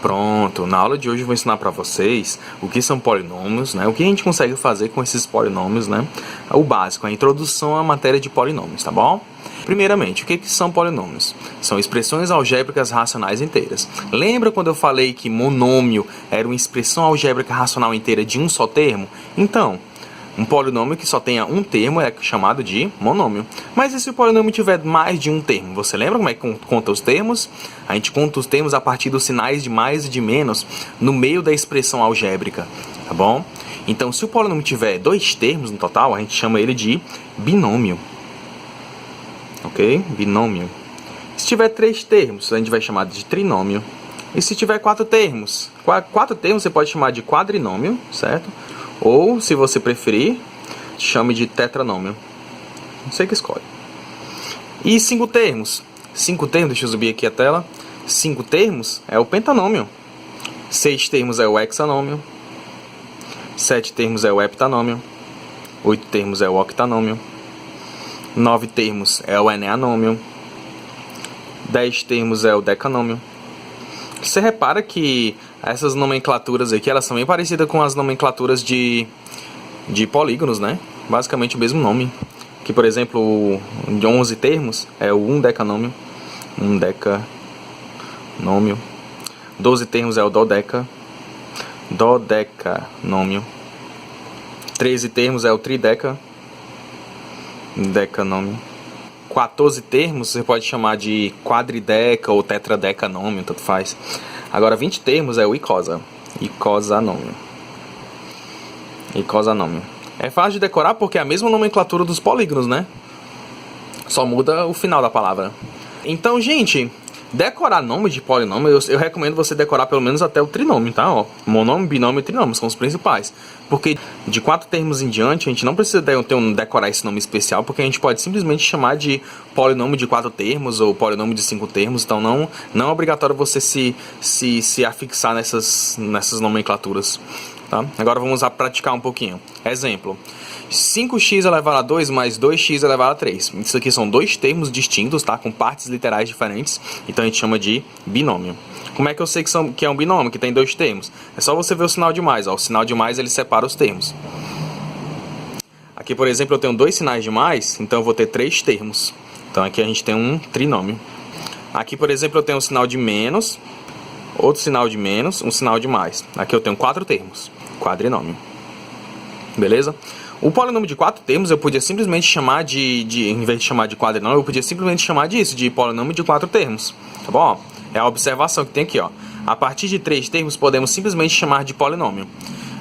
Pronto, na aula de hoje eu vou ensinar para vocês o que são polinômios, né? O que a gente consegue fazer com esses polinômios, né? O básico, a introdução à matéria de polinômios, tá bom? Primeiramente, o que são polinômios? São expressões algébricas racionais inteiras. Lembra quando eu falei que monômio era uma expressão algébrica racional inteira de um só termo? Então, um polinômio que só tenha um termo é chamado de monômio. Mas e se o polinômio tiver mais de um termo? Você lembra como é que conta os termos? A gente conta os termos a partir dos sinais de mais e de menos no meio da expressão algébrica, tá bom? Então, se o polinômio tiver 2 termos no total, a gente chama ele de binômio. Ok? Binômio. Se tiver 3 termos, a gente vai chamar de trinômio. E se tiver 4 termos? 4 termos você pode chamar de quadrinômio, certo? Ou, se você preferir, chame de tetranômio. Você que escolhe. E 5 termos? 5 termos, deixa eu subir aqui a tela. 5 termos é o pentanômio. 6 termos é o hexanômio. 7 termos é o heptanômio. 8 termos é o octanômio. 9 termos é o eneanômio. 10 termos é o decanômio. Você repara que essas nomenclaturas aqui, elas são bem parecidas com as nomenclaturas de polígonos, né? Basicamente o mesmo nome. Que, por exemplo, de 11 termos é o undecanômio. Undecanômio. 12 termos é o dodecanômio. 13 termos é o decanômio. 14 termos você pode chamar de quadrideca ou tetradecanômio, tanto faz. Agora 20 termos é o icosanômio. É fácil de decorar porque é a mesma nomenclatura dos polígonos, né? Só muda o final da palavra. Então, gente, decorar nome de polinômio, eu recomendo você decorar pelo menos até o trinômio, tá? Ó, monômio, binômio e trinômio são os principais. Porque de 4 termos em diante, a gente não precisa decorar esse nome especial, porque a gente pode simplesmente chamar de polinômio de 4 termos ou polinômio de 5 termos. Então não é obrigatório você se afixar nessas nomenclaturas, tá? Agora vamos praticar um pouquinho. Exemplo. 5x elevado a 2 mais 2x elevado a 3. Isso aqui são 2 termos distintos, tá? Com partes literais diferentes. Então a gente chama de binômio. Como é que eu sei que é um binômio, que tem 2 termos? É só você ver o sinal de mais. Ó. O sinal de mais ele separa os termos. Aqui, por exemplo, eu tenho 2 sinais de mais, então eu vou ter 3 termos. Então aqui a gente tem um trinômio. Aqui, por exemplo, eu tenho um sinal de menos, outro sinal de menos, um sinal de mais. Aqui eu tenho 4 termos. Quadrinômio. Beleza? O polinômio de 4 termos eu podia simplesmente chamar em vez de chamar de quadrinômio, eu podia simplesmente chamar disso, de polinômio de 4 termos. Tá bom? É a observação que tem aqui, ó. A partir de 3 termos podemos simplesmente chamar de polinômio.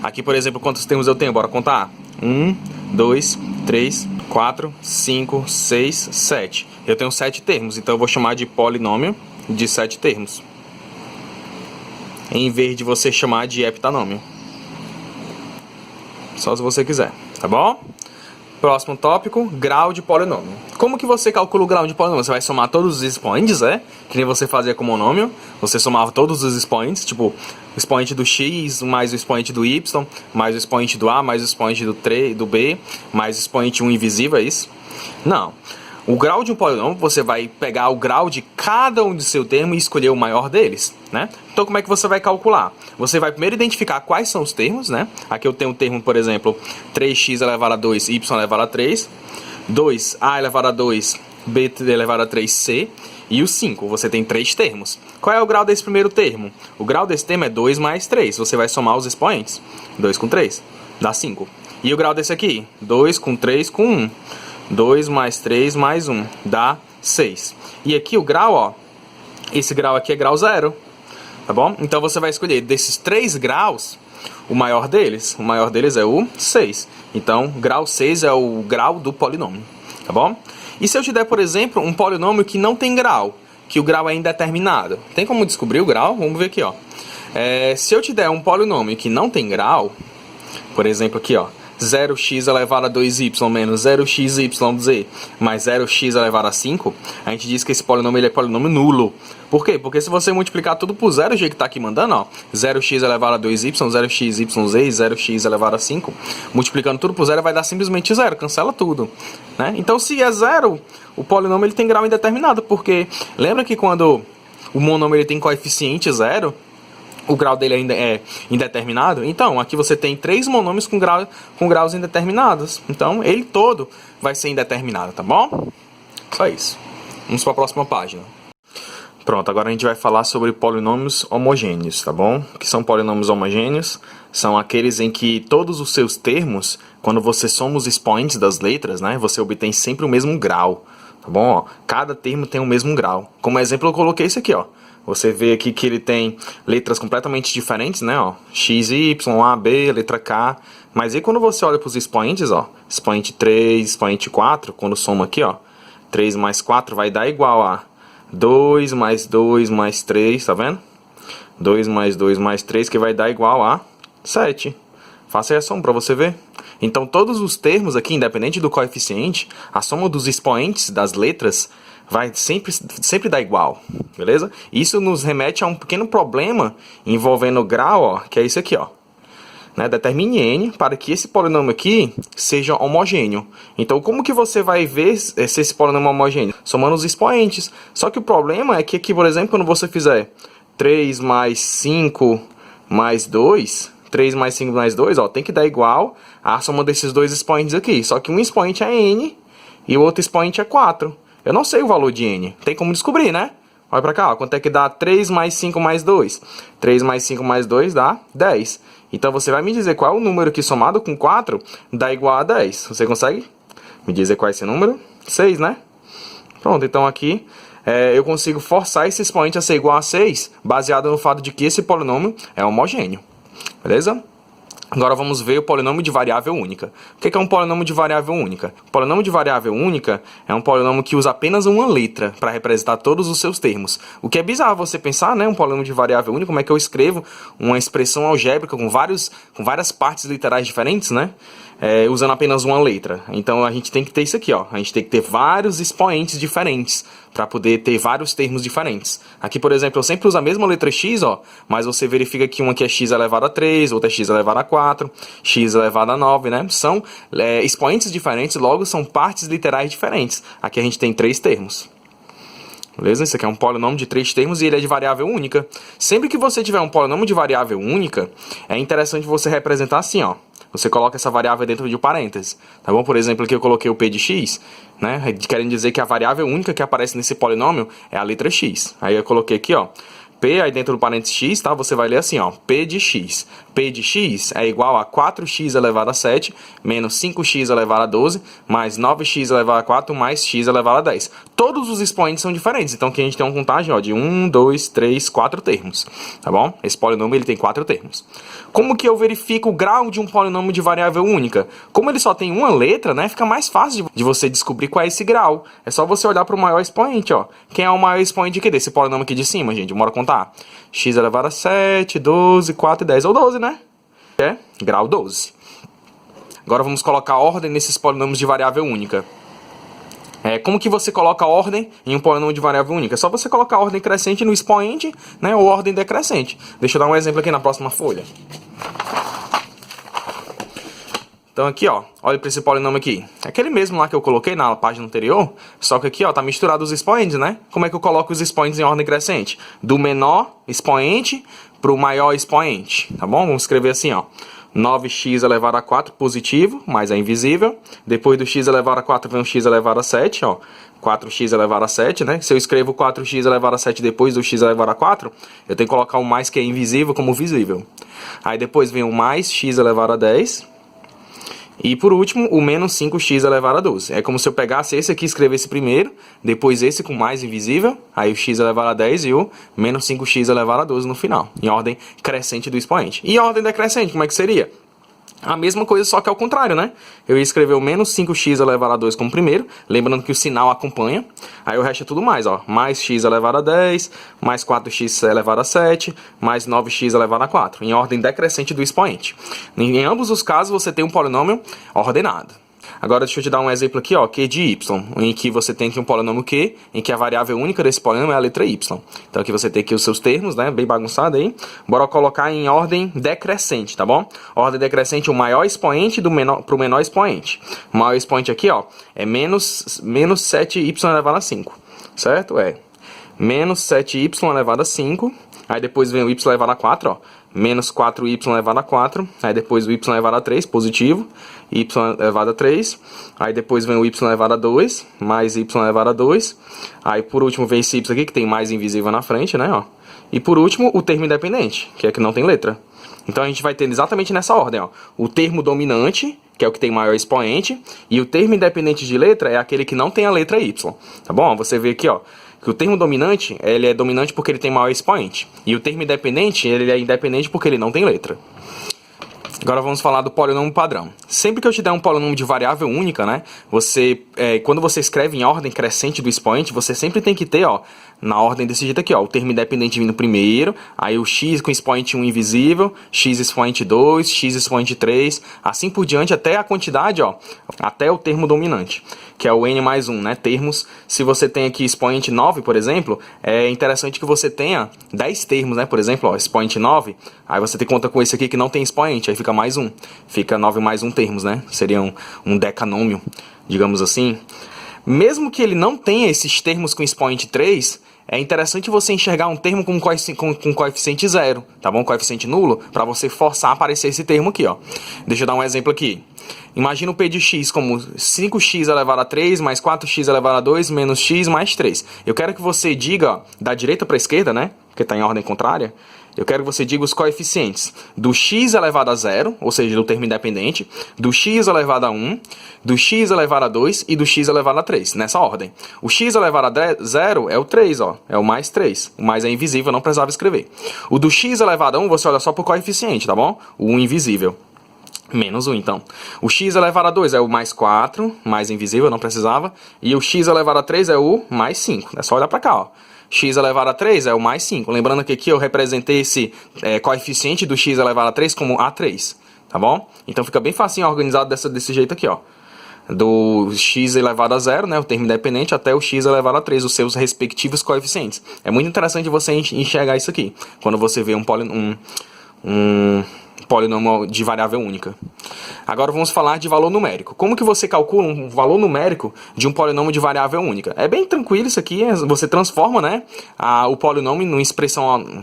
Aqui, por exemplo, quantos termos eu tenho? Bora contar. 1, 2, 3, 4, 5, 6, 7. Eu tenho 7 termos, então eu vou chamar de polinômio de 7 termos. Em vez de você chamar de heptanômio. Só se você quiser, tá bom? Próximo tópico, grau de polinômio. Como que você calcula o grau de polinômio? Você vai somar todos os expoentes, que nem você fazia com monômio. Você somava todos os expoentes, tipo, o expoente do x, mais o expoente do y, mais o expoente do a, mais o expoente do b, mais o expoente 1 invisível, é isso? Não. O grau de um polinômio, você vai pegar o grau de cada um de seu termo e escolher o maior deles, né? Então, como é que você vai calcular? Você vai primeiro identificar quais são os termos, né? Aqui eu tenho um termo, por exemplo, 3x elevado a 2, y elevado a 3, 2a elevado a 2, b elevado a 3c, e o 5. Você tem 3 termos. Qual é o grau desse primeiro termo? O grau desse termo é 2 mais 3. Você vai somar os expoentes. 2 com 3 dá 5. E o grau desse aqui? 2 com 3 com 1. 2 mais 3 mais 1 dá 6. E aqui o grau, ó, esse grau aqui é grau 0, tá bom? Então você vai escolher desses 3 graus, o maior deles é o 6. Então, grau 6 é o grau do polinômio, tá bom? E se eu te der, por exemplo, um polinômio que não tem grau, que o grau é indeterminado? Tem como descobrir o grau? Vamos ver aqui, ó. Se eu te der um polinômio que não tem grau, por exemplo aqui, ó, 0x elevado a 2y menos 0xyz mais 0x elevado a 5, a gente diz que esse polinômio ele é polinômio nulo. Por quê? Porque se você multiplicar tudo por zero, o jeito que está aqui mandando, ó, 0x elevado a 2y, 0xyz e 0x elevado a 5, multiplicando tudo por zero vai dar simplesmente zero, cancela tudo, né? Então, se é zero, o polinômio ele tem grau indeterminado, porque lembra que quando o monômio ele tem coeficiente zero, o grau dele ainda é indeterminado, então aqui você tem 3 monômios com graus indeterminados. Então ele todo vai ser indeterminado, tá bom? Só isso. Vamos para a próxima página. Pronto, agora a gente vai falar sobre polinômios homogêneos, tá bom? O que são polinômios homogêneos? São aqueles em que todos os seus termos, quando você soma os expoentes das letras, né, você obtém sempre o mesmo grau, tá bom? Ó, cada termo tem o mesmo grau. Como exemplo, eu coloquei isso aqui, ó. Você vê aqui que ele tem letras completamente diferentes, né, ó. X, Y, A, B, letra K. Mas aí quando você olha para os expoentes, ó, expoente 3, expoente 4, quando soma aqui, ó, 3 mais 4 vai dar igual a 2 mais 2 mais 3, tá vendo? 2 mais 2 mais 3, que vai dar igual a 7. Faça aí a soma para você ver. Então, todos os termos aqui, independente do coeficiente, a soma dos expoentes das letras vai sempre dar igual, beleza? Isso nos remete a um pequeno problema envolvendo o grau, ó, que é isso aqui, ó. Né? Determine n para que esse polinômio aqui seja homogêneo. Então, como que você vai ver se esse polinômio é homogêneo? Somando os expoentes. Só que o problema é que aqui, por exemplo, quando você fizer 3 mais 5 mais 2, 3 mais 5 mais 2, ó, tem que dar igual a soma desses dois expoentes aqui. Só que um expoente é n e o outro expoente é 4. Eu não sei o valor de n. Tem como descobrir, né? Olha pra cá, ó. Quanto é que dá 3 mais 5 mais 2? 3 mais 5 mais 2 dá 10. Então, você vai me dizer qual é o número que somado com 4 dá igual a 10. Você consegue me dizer qual é esse número? 6, né? Pronto, então aqui eu consigo forçar esse expoente a ser igual a 6, baseado no fato de que esse polinômio é homogêneo. Beleza? Agora vamos ver o polinômio de variável única. O que é um polinômio de variável única? O polinômio de variável única é um polinômio que usa apenas uma letra para representar todos os seus termos. O que é bizarro você pensar, né? Um polinômio de variável única, como é que eu escrevo uma expressão algébrica com várias partes literais diferentes, né? Usando apenas uma letra. Então a gente tem que ter isso aqui, ó. A gente tem que ter vários expoentes diferentes para poder ter vários termos diferentes. Aqui, por exemplo, eu sempre uso a mesma letra x, ó, mas você verifica que uma aqui é x elevado a 3, outra é x elevado a 4, x elevado a 9, né? São expoentes diferentes, logo são partes literais diferentes. Aqui a gente tem 3 termos. Beleza? Isso aqui é um polinômio de 3 termos e ele é de variável única. Sempre que você tiver um polinômio de variável única, é interessante você representar assim, ó. Você coloca essa variável dentro de um parênteses, tá bom? Por exemplo, aqui eu coloquei o p de x, né? Querendo dizer que a variável única que aparece nesse polinômio é a letra x. Aí eu coloquei aqui, ó, p, aí dentro do parênteses x, tá? Você vai ler assim, ó, p de x. P de x é igual a 4x elevado a 7, menos 5x elevado a 12, mais 9x elevado a 4, mais x elevado a 10. Todos os expoentes são diferentes, então aqui a gente tem uma contagem, ó, de 1, 2, 3, 4 termos, tá bom? Esse polinômio ele tem 4 termos. Como que eu verifico o grau de um polinômio de variável única? Como ele só tem uma letra, né, fica mais fácil de você descobrir qual é esse grau. É só você olhar para o maior expoente, ó. Quem é o maior expoente aqui desse polinômio aqui de cima, gente? Bora contar. X elevado a 7, 12, 4 e 10, ou 12, né? É grau 12. Agora vamos colocar ordem nesses polinômios de variável única. Como que você coloca ordem em um polinômio de variável única? É só você colocar ordem crescente no expoente, né, ou ordem decrescente. Deixa eu dar um exemplo aqui na próxima folha. Então aqui, ó, olha para esse polinômio aqui. Aquele mesmo lá que eu coloquei na página anterior, só que aqui, ó, tá misturado os expoentes, né? Como é que eu coloco os expoentes em ordem crescente? Do menor expoente para o maior expoente, tá bom? Vamos escrever assim, ó. 9x elevado a 4 positivo, mas é invisível. Depois do x elevado a 4 vem o x elevado a 7, ó. 4x elevado a 7, né? Se eu escrevo 4x elevado a 7 depois do x elevado a 4, eu tenho que colocar o mais que é invisível como visível. Aí depois vem o mais x elevado a 10. E por último, o menos 5x elevado a 12. É como se eu pegasse esse aqui e escrevesse primeiro, depois esse com mais invisível, aí o x elevado a 10 e o menos 5x elevado a 12 no final, em ordem crescente do expoente. E ordem decrescente, como é que seria? A mesma coisa, só que ao contrário, né? Eu ia escrever o menos 5x elevado a 2 como primeiro, lembrando que o sinal acompanha. Aí o resto é tudo mais, ó. Mais x elevado a 10, mais 4x elevado a 7, mais 9x elevado a 4, em ordem decrescente do expoente. Em ambos os casos, você tem um polinômio ordenado. Agora deixa eu te dar um exemplo aqui, ó, Q de y, em que você tem aqui um polinômio Q, em que a variável única desse polinômio é a letra y. Então aqui você tem aqui os seus termos, né, bem bagunçado aí. Bora colocar em ordem decrescente, tá bom? Ordem decrescente, o maior expoente para o menor expoente. O maior expoente aqui, ó, é menos 7y elevado a 5, certo? Menos 7y elevado a 5. Aí depois vem o y elevado a 4, ó. Menos 4y elevado a 4. Aí depois o y elevado a 3, positivo. Y elevado a 3. Aí depois vem o y elevado a 2. Mais y elevado a 2. Aí por último vem esse y aqui, que tem mais invisível na frente, né, ó. E por último, o termo independente, que é que não tem letra. Então a gente vai ter exatamente nessa ordem, ó. O termo dominante, que é o que tem maior expoente. E o termo independente de letra é aquele que não tem a letra y. Tá bom? Você vê aqui, ó, que o termo dominante, ele é dominante porque ele tem maior expoente. E o termo independente, ele é independente porque ele não tem letra. Agora vamos falar do polinômio padrão. Sempre que eu te der um polinômio de variável única, né, quando você escreve em ordem crescente do expoente, você sempre tem que ter, ó, na ordem desse jeito aqui, ó, o termo independente vindo primeiro, aí o x com expoente 1 invisível, x expoente 2, x expoente 3, assim por diante até a quantidade, ó, até o termo dominante, que é o n mais 1, né, termos. Se você tem aqui expoente 9, por exemplo, é interessante que você tenha 10 termos, né, por exemplo, ó, expoente 9, aí você tem conta com esse aqui que não tem expoente, aí fica mais 1, fica 9 mais 1 termos, né, seria um decanômio, digamos assim. Mesmo que ele não tenha esses termos com expoente 3, é interessante você enxergar um termo com coeficiente 0, tá bom? Coeficiente nulo, para você forçar a aparecer esse termo aqui, ó. Deixa eu dar um exemplo aqui. Imagina o p de x como 5x elevado a 3 mais 4x elevado a 2 menos x mais 3. Eu quero que você diga, ó, da direita para a esquerda, né? Porque está em ordem contrária. Eu quero que você diga os coeficientes do x elevado a 0, ou seja, do termo independente, do x elevado a 1, do x elevado a 2 e do x elevado a 3, nessa ordem. O x elevado a 0 é o 3, ó, é o mais 3. O mais é invisível, não precisava escrever. O do x elevado a 1, você olha só para o coeficiente, tá bom? O 1 invisível. Menos 1, então. O x elevado a 2 é o mais 4, mais invisível, não precisava. E o x elevado a 3 é o mais 5. É só olhar para cá, ó. X elevado a 3 é o mais 5. Lembrando que aqui eu representei esse coeficiente do x elevado a 3 como A3, tá bom? Então fica bem facinho organizado desse jeito aqui, ó. Do x elevado a 0, né, o termo independente, até o x elevado a 3, os seus respectivos coeficientes. É muito interessante você enxergar isso aqui, quando você vê um polinômio de variável única. Agora vamos falar de valor numérico. Como que você calcula um valor numérico de um polinômio de variável única? É bem tranquilo isso aqui, você transforma, né, o polinômio numa expressão,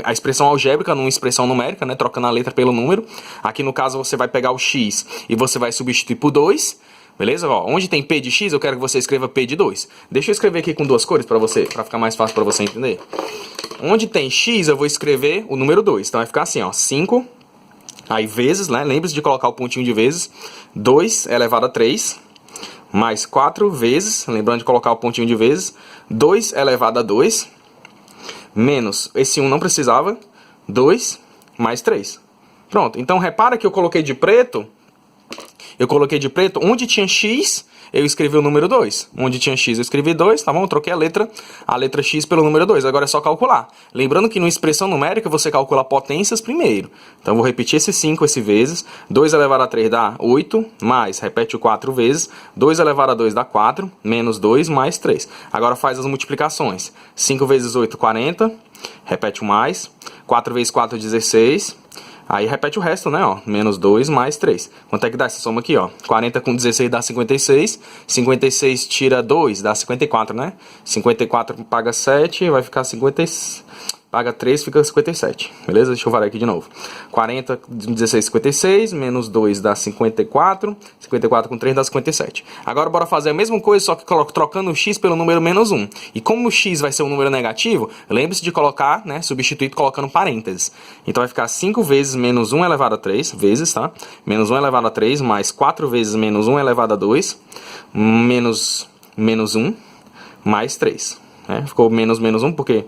a expressão algébrica numa expressão numérica, né, trocando a letra pelo número. Aqui no caso você vai pegar o x e você vai substituir por 2. Beleza? Ó, onde tem p de x, eu quero que você escreva p de 2. Deixa eu escrever aqui com duas cores para ficar mais fácil para você entender. Onde tem x, eu vou escrever o número 2. Então vai ficar assim, ó, 5, aí vezes, né? Lembre-se de colocar o pontinho de vezes. 2 elevado a 3, mais 4 vezes, lembrando de colocar o pontinho de vezes. 2 elevado a 2, menos, esse 1 não precisava, 2 mais 3. Pronto, então repara que eu coloquei de preto. Onde tinha x, eu escrevi o número 2. Onde tinha x, eu escrevi 2, tá bom? Eu troquei a letra x pelo número 2. Agora é só calcular. Lembrando que numa expressão numérica, você calcula potências primeiro. Então, eu vou repetir esse 5, esse vezes. 2 elevado a 3 dá 8, mais, repete o 4 vezes. 2 elevado a 2 dá 4, menos 2, mais 3. Agora faz as multiplicações. 5 vezes 8, 40. Repete o mais. 4 vezes 4, 16. Aí repete o resto, né, ó, menos 2 mais 3. Quanto é que dá essa soma aqui, ó? 40 com 16 dá 56. 56 tira 2 dá 54, né? 54 paga 7, vai ficar 56. Paga 3, fica 57. Beleza? Deixa eu valer aqui de novo. 40 com 16, 56. Menos 2 dá 54. 54 com 3 dá 57. Agora bora fazer a mesma coisa, só que trocando o x pelo número menos 1. E como o x vai ser um número negativo, lembre-se de colocar, né, substituir colocando parênteses. Então vai ficar 5 vezes menos 1 elevado a 3, vezes, tá? Menos 1 elevado a 3, mais 4 vezes menos 1 elevado a 2, menos 1, mais 3. Né? Ficou menos 1 porque...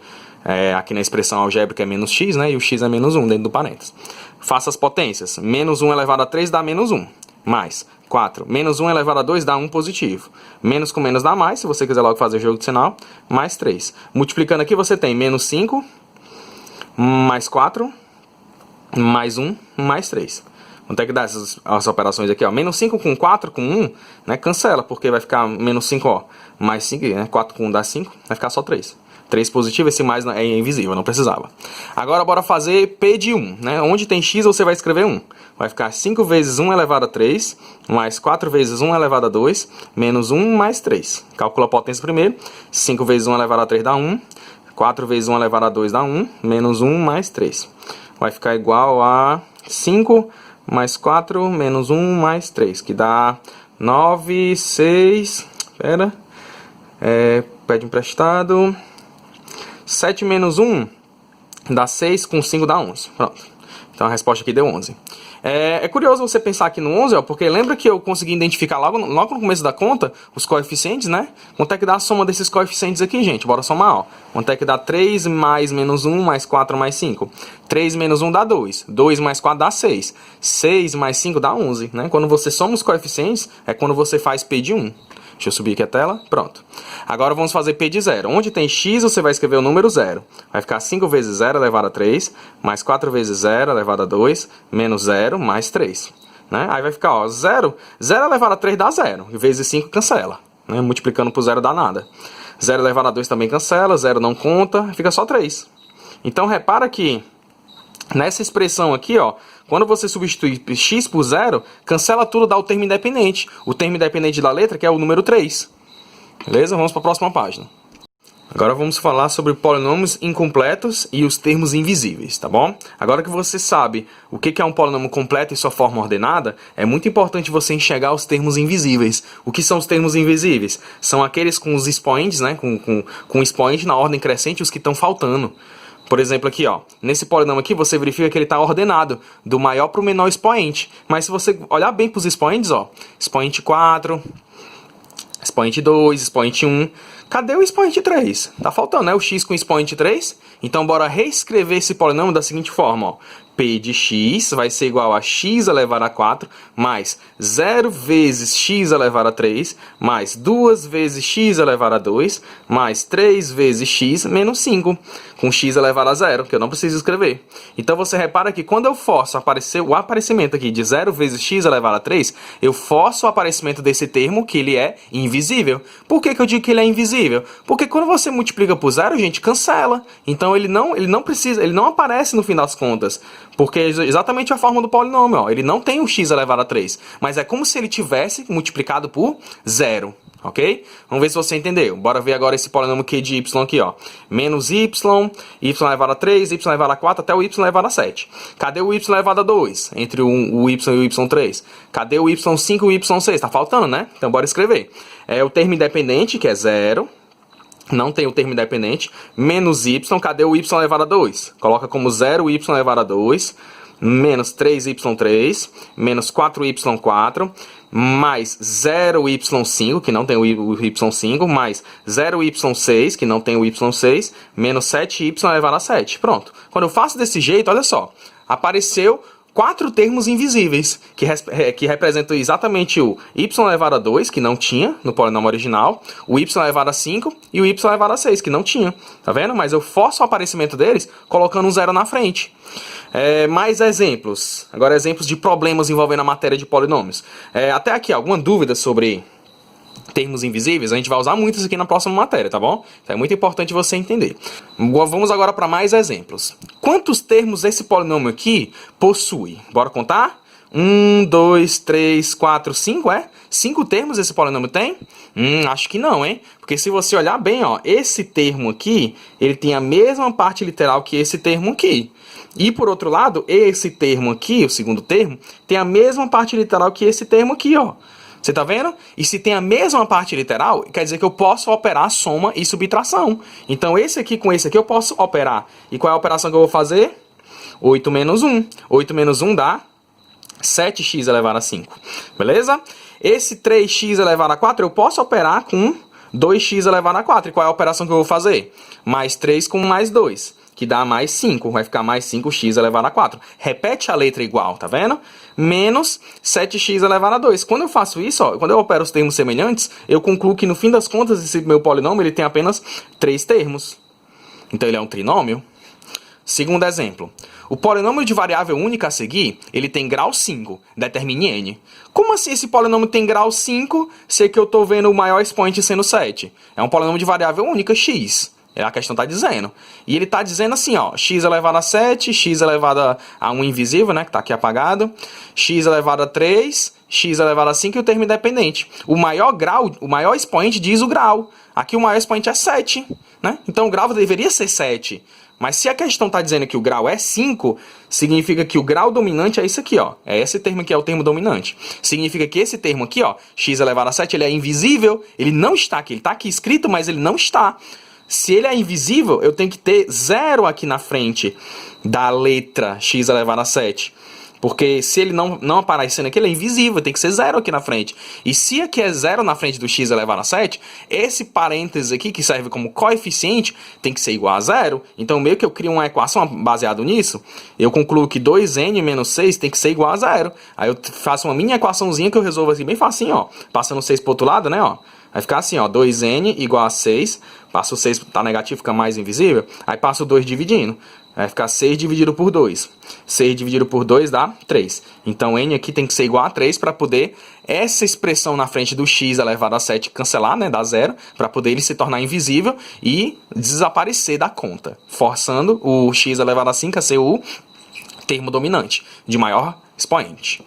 aqui na expressão algébrica é menos x, né? E o x é menos 1 dentro do parênteses. Faça as potências. Menos 1 elevado a 3 dá menos 1. Mais 4. Menos 1 elevado a 2 dá 1 positivo. Menos com menos dá mais, se você quiser logo fazer o jogo de sinal. Mais 3. Multiplicando aqui você tem menos 5, mais 4, mais 1, mais 3. Quanto é que dá as operações aqui, ó? Menos 5 com 4 com 1, né? Cancela, porque vai ficar menos 5, ó. Mais 5, né? 4 com 1 dá 5, vai ficar só 3. 3 positivo, esse mais é invisível, não precisava. Agora bora fazer P de 1, né? Onde tem x você vai escrever 1. Vai ficar 5 vezes 1 elevado a 3, mais 4 vezes 1 elevado a 2, menos 1 mais 3. Calcula a potência primeiro. 5 vezes 1 elevado a 3 dá 1. 4 vezes 1 elevado a 2 dá 1, menos 1 mais 3. Vai ficar igual a 5 mais 4 menos 1 mais 3, que dá 9, 6... Espera. Pede emprestado. 7 menos 1 dá 6, com 5 dá 11. Pronto. Então a resposta aqui deu 11. É curioso você pensar aqui no 11, ó, porque lembra que eu consegui identificar logo no começo da conta os coeficientes, né? Quanto é que dá a soma desses coeficientes aqui, gente? Bora somar, ó. Quanto é que dá 3 mais menos 1 mais 4 mais 5? 3 menos 1 dá 2. 2 mais 4 dá 6. 6 mais 5 dá 11, né? Quando você soma os coeficientes, é quando você faz P de 1. Deixa eu subir aqui a tela. Pronto. Agora vamos fazer P de 0. Onde tem x, você vai escrever o número 0. Vai ficar 5 vezes 0 elevado a 3, mais 4 vezes 0 elevado a 2, menos 0 mais 3. Né? Aí vai ficar, ó, 0 elevado a 3 dá 0. E vezes 5 cancela. Né? Multiplicando por 0 dá nada. 0 elevado a 2 também cancela, 0 não conta, fica só 3. Então repara que nessa expressão aqui, ó, quando você substitui x por 0, cancela tudo, dá o termo independente. O termo independente da letra, que é o número 3. Beleza? Vamos para a próxima página. Agora vamos falar sobre polinômios incompletos e os termos invisíveis, tá bom? Agora que você sabe o que é um polinômio completo e sua forma ordenada, é muito importante você enxergar os termos invisíveis. O que são os termos invisíveis? São aqueles com os expoentes, né? Com expoente na ordem crescente, os que estão faltando. Por exemplo, aqui, ó, nesse polinômio aqui, você verifica que ele está ordenado, do maior para o menor expoente. Mas se você olhar bem para os expoentes, ó, expoente 4, expoente 2, expoente 1, cadê o expoente 3? Tá faltando, né? O x com expoente 3. Então, bora reescrever esse polinômio da seguinte forma, ó. P de x vai ser igual a x elevado a 4, mais 0 vezes x elevado a 3, mais 2 vezes x elevado a 2, mais 3 vezes x menos 5, com x elevado a 0, que eu não preciso escrever. Então, você repara que quando eu forço o aparecimento aqui de 0 vezes x elevado a 3, eu forço o aparecimento desse termo, que ele é invisível. Por que eu digo que ele é invisível? Porque quando você multiplica por 0, gente, cancela. Então, ele não aparece no fim das contas. Porque é exatamente a forma do polinômio, ó. Ele não tem o x elevado a 3, mas é como se ele tivesse multiplicado por 0, ok? Vamos ver se você entendeu. Bora ver agora esse polinômio Q de y aqui, ó. Menos y, y elevado a 3, y elevado a 4, até o y elevado a 7. Cadê o y elevado a 2? Entre o y e o y3. Cadê o y5 e o y6? Tá faltando, né? Então bora escrever. É o termo independente, que é 0. Não tem o termo independente, menos y, cadê o y elevado a 2? Coloca como 0 y elevado a 2, menos 3y3, menos 4y4, mais 0y5, que não tem o y5, mais 0y6, que não tem o y6, menos 7y elevado a 7. Pronto. Quando eu faço desse jeito, olha só, apareceu 4 termos invisíveis, que representam exatamente o y elevado a 2, que não tinha no polinômio original, o y elevado a 5 e o y elevado a 6, que não tinha. Tá vendo? Mas eu forço o aparecimento deles colocando um 0 na frente. Mais exemplos. Agora, exemplos de problemas envolvendo a matéria de polinômios. Até aqui, alguma dúvida sobre termos invisíveis? A gente vai usar muito isso aqui na próxima matéria, tá bom? Então é muito importante você entender. Vamos agora para mais exemplos. Quantos termos esse polinômio aqui possui? Bora contar? 1, 2, 3, 4, 5, 5 termos esse polinômio tem? Acho que não, hein? Porque se você olhar bem, ó, esse termo aqui, ele tem a mesma parte literal que esse termo aqui. E, por outro lado, esse termo aqui, o segundo termo, tem a mesma parte literal que esse termo aqui, ó. Você tá vendo? E se tem a mesma parte literal, quer dizer que eu posso operar soma e subtração. Então, esse aqui com esse aqui eu posso operar. E qual é a operação que eu vou fazer? 8 menos 1. 8 menos 1 dá 7x elevado a 5. Beleza? Esse 3x elevado a 4 eu posso operar com 2x elevado a 4. E qual é a operação que eu vou fazer? Mais 3 com mais 2. Que dá mais 5, vai ficar mais 5x elevado a 4. Repete a letra igual, tá vendo? Menos 7x elevado a 2. Quando eu faço isso, ó, quando eu opero os termos semelhantes, eu concluo que no fim das contas, esse meu polinômio ele tem apenas 3 termos. Então ele é um trinômio. Segundo exemplo. O polinômio de variável única a seguir, ele tem grau 5. Determine n. Como assim esse polinômio tem grau 5, se que eu estou vendo o maior expoente sendo 7? É um polinômio de variável única, x. A questão está dizendo. E ele está dizendo assim, ó, x elevado a 7, x elevado a 1 invisível, né, que está aqui apagado, x elevado a 3, x elevado a 5 e o termo independente. O maior grau, o maior expoente diz o grau. Aqui o maior expoente é 7. né? Então o grau deveria ser 7. Mas se a questão está dizendo que o grau é 5, significa que o grau dominante é isso aqui, ó. É esse termo que é o termo dominante. Significa que esse termo aqui, ó, x elevado a 7, ele é invisível, ele não está aqui. Ele está aqui escrito, mas ele não está. Se ele é invisível, eu tenho que ter 0 aqui na frente da letra x elevado a 7. Porque se ele não aparecendo aqui, ele é invisível, tem que ser 0 aqui na frente. E se aqui é 0 na frente do x elevado a 7, esse parênteses aqui, que serve como coeficiente, tem que ser igual a 0. Então, meio que eu crio uma equação baseada nisso, eu concluo que 2n menos 6 tem que ser igual a 0. Aí eu faço uma mini equaçãozinha que eu resolvo assim bem facinho, ó. Passando 6 pro outro lado, né, ó. Vai ficar assim, ó, 2n igual a 6, passo o 6, tá negativo, fica mais invisível, aí passo o 2 dividindo. Vai ficar 6 dividido por 2. 6 dividido por 2 dá 3. Então, n aqui tem que ser igual a 3 para poder essa expressão na frente do x elevado a 7 cancelar, né, dar 0, para poder ele se tornar invisível e desaparecer da conta, forçando o x elevado a 5 a ser o termo dominante de maior expoente.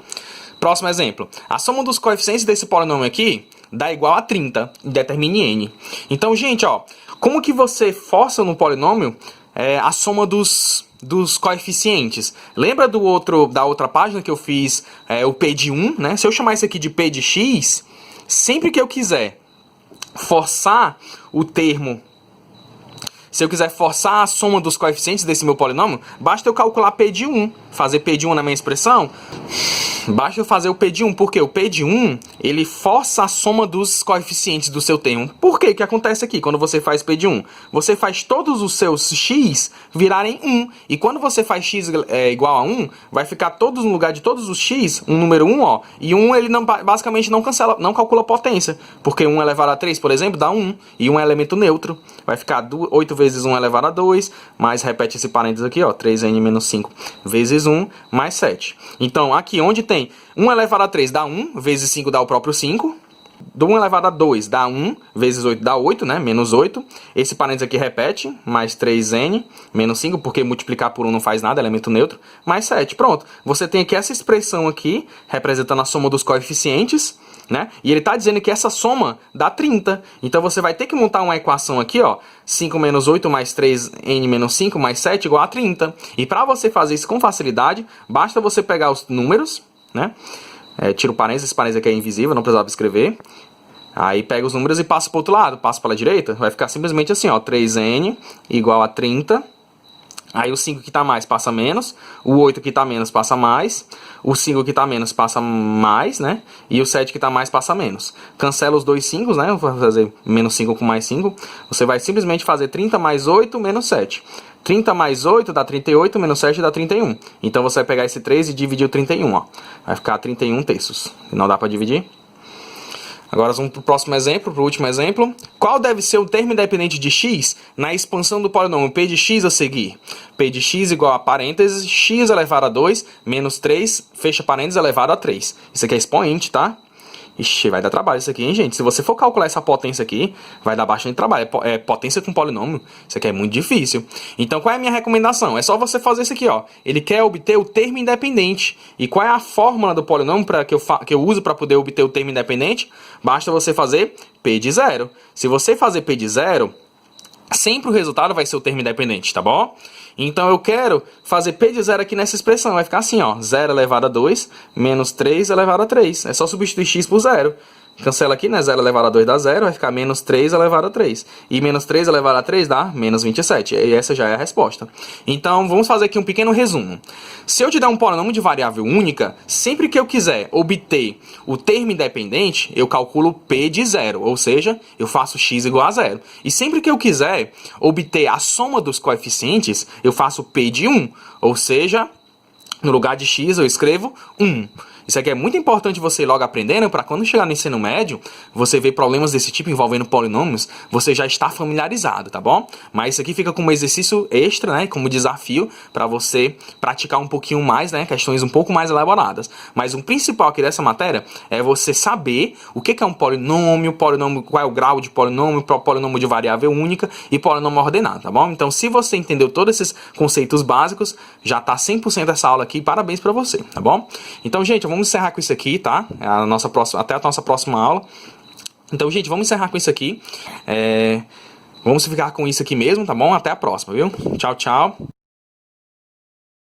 Próximo exemplo. A soma dos coeficientes desse polinômio aqui dá igual a 30. Determine n. Então, gente, ó, como que você força no polinômio a soma dos coeficientes? Lembra da outra página que eu fiz o P de 1, né? Se eu chamar isso aqui de P de x, sempre que eu quiser forçar o termo, se eu quiser forçar a soma dos coeficientes desse meu polinômio, basta eu calcular P de 1, fazer P de 1 na minha expressão. Basta eu fazer o P de 1, porque o P de 1, ele força a soma dos coeficientes do seu termo. Por que que acontece aqui quando você faz P de 1? Você faz todos os seus x virarem 1. E quando você faz x igual a 1, vai ficar todos no lugar de todos os x, um número 1, ó. E 1 ele basicamente não calcula potência. Porque 1 elevado a 3, por exemplo, dá 1. E 1 é elemento neutro. Vai ficar 8 vezes 1 elevado a 2, mais repete esse parênteses aqui, ó, 3n menos 5 vezes 1, mais 7. Então, aqui onde tem 1 elevado a 3 dá 1, vezes 5 dá o próprio 5. Do 1 elevado a 2 dá 1, vezes 8 dá 8, né? Menos 8. Esse parênteses aqui repete, mais 3n, menos 5, porque multiplicar por 1 não faz nada, elemento neutro, mais 7. Pronto. Você tem aqui essa expressão aqui, representando a soma dos coeficientes, né? E ele está dizendo que essa soma dá 30. Então, você vai ter que montar uma equação aqui, ó. 5 menos 8 mais 3n menos 5 mais 7 igual a 30. E para você fazer isso com facilidade, basta você pegar os números, né? Tira o parênteses, esse parênteses aqui é invisível, não precisava escrever. Aí pega os números e passa para o outro lado, passa para a direita, vai ficar simplesmente assim, ó, 3n igual a 30. Aí o 5 que está mais passa menos, o 8 que está menos passa mais, o 5 que está menos passa mais, né? E o 7 que está mais passa menos. Cancela os dois 5, né? Vou fazer menos 5 com mais 5. Você vai simplesmente fazer 30 mais 8 menos 7. 30 mais 8 dá 38, menos 7 dá 31. Então você vai pegar esse 3 e dividir o 31, ó. Vai ficar 31 terços. Não dá para dividir? Agora vamos para o próximo exemplo, para o último exemplo. Qual deve ser o termo independente de x na expansão do polinômio P de x a seguir? P de x igual a parênteses, x elevado a 2, menos 3, fecha parênteses, elevado a 3. Isso aqui é expoente, tá? Ixi, vai dar trabalho isso aqui, hein, gente? Se você for calcular essa potência aqui, vai dar bastante trabalho. É potência com polinômio. Isso aqui é muito difícil. Então, qual é a minha recomendação? É só você fazer isso aqui, ó. Ele quer obter o termo independente. E qual é a fórmula do polinômio que eu uso para poder obter o termo independente? Basta você fazer P de 0. Se você fazer P de 0, sempre o resultado vai ser o termo independente, tá bom? Então eu quero fazer P de 0 aqui nessa expressão. Vai ficar assim, ó. 0 elevado a 2 menos 3 elevado a 3. É só substituir x por 0. Cancela aqui, né? 0 elevado a 2 dá 0. Vai ficar menos 3 elevado a 3. E menos 3 elevado a 3 dá menos 27. E essa já é a resposta. Então vamos fazer aqui um pequeno resumo. Se eu te der um polinômio de variável única, sempre que eu quiser obter o termo independente, eu calculo P de 0. Ou seja, eu faço x igual a 0. E sempre que eu quiser obter a soma dos coeficientes, eu faço P de 1. Ou seja, no lugar de x eu escrevo 1. Isso aqui é muito importante você ir logo aprendendo, para quando chegar no ensino médio, você ver problemas desse tipo envolvendo polinômios, você já está familiarizado, tá bom? Mas isso aqui fica como exercício extra, né? Como desafio para você praticar um pouquinho mais, né? Questões um pouco mais elaboradas. Mas o principal aqui dessa matéria é você saber o que é um polinômio, qual é o grau de polinômio de variável única e polinômio ordenado, tá bom? Então, se você entendeu todos esses conceitos básicos, já tá 100% essa aula aqui, parabéns para você, tá bom? Então, gente, vamos encerrar com isso aqui, tá? Até a nossa próxima aula. Então, gente, vamos encerrar com isso aqui. Vamos ficar com isso aqui mesmo, tá bom? Até a próxima, viu? Tchau, tchau.